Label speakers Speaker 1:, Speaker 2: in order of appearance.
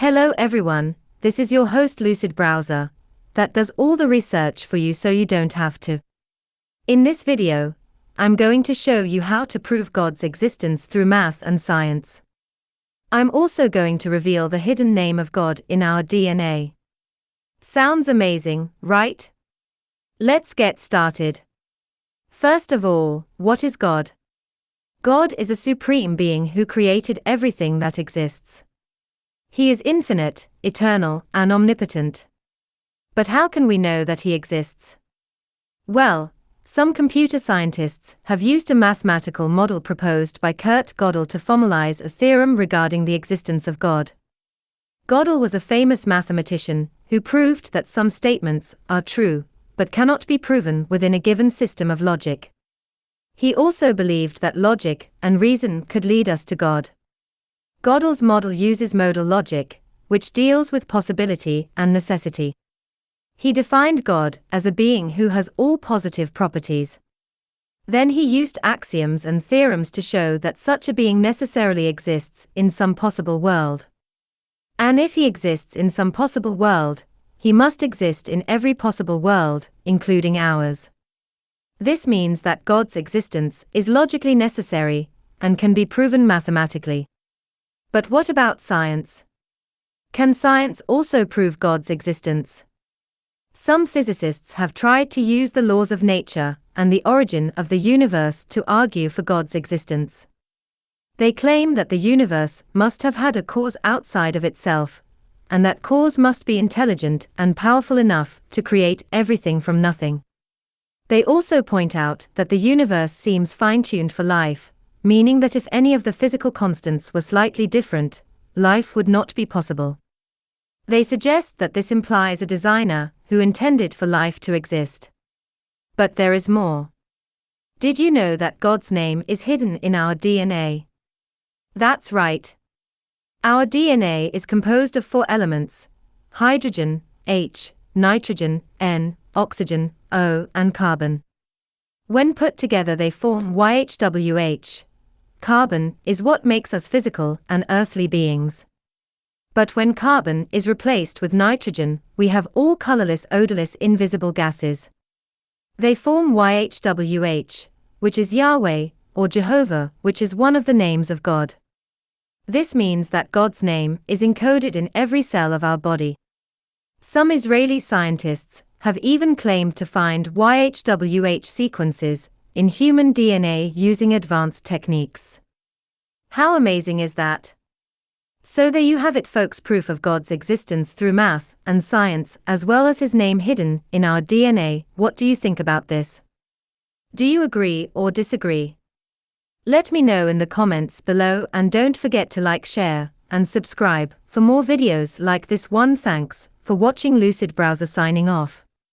Speaker 1: Hello everyone, this is your host Lucid Browser, that does all the research for you so you don't have to. In this video, I'm going to show you how to prove God's existence through math and science. I'm also going to reveal the hidden name of God in our DNA. Sounds amazing, right? Let's get started. First of all, what is God? God is a supreme being who created everything that exists. He is infinite, eternal, and omnipotent. But how can we know that he exists? Well, some computer scientists have used a mathematical model proposed by Kurt Gödel to formalize a theorem regarding the existence of God. Gödel was a famous mathematician who proved that some statements are true, but cannot be proven within a given system of logic. He also believed that logic and reason could lead us to God. Gödel's model uses modal logic, which deals with possibility and necessity. He defined God as a being who has all positive properties. Then he used axioms and theorems to show that such a being necessarily exists in some possible world. And if he exists in some possible world, he must exist in every possible world, including ours. This means that God's existence is logically necessary and can be proven mathematically. But what about science? Can science also prove God's existence? Some physicists have tried to use the laws of nature and the origin of the universe to argue for God's existence. They claim that the universe must have had a cause outside of itself, and that cause must be intelligent and powerful enough to create everything from nothing. They also point out that the universe seems fine-tuned for life, meaning that if any of the physical constants were slightly different, life would not be possible. They suggest that this implies a designer who intended for life to exist. But there is more. Did you know that God's name is hidden in our DNA? That's right. Our DNA is composed of 4 elements: hydrogen, H, nitrogen, N, oxygen, O, and carbon. When put together they form YHWH. Carbon is what makes us physical and earthly beings. But when carbon is replaced with nitrogen, we have all colorless, odorless, invisible gases. They form YHWH, which is Yahweh, or Jehovah, which is one of the names of God. This means that God's name is encoded in every cell of our body. Some Israeli scientists have even claimed to find YHWH sequences in human DNA using advanced techniques. How amazing is that? So there you have it, folks, proof of God's existence through math and science, as well as his name hidden in our DNA. What do you think about this? Do you agree or disagree? Let me know in the comments below, and don't forget to like, share, and subscribe for more videos like this one. Thanks for watching. Lucid Browser signing off.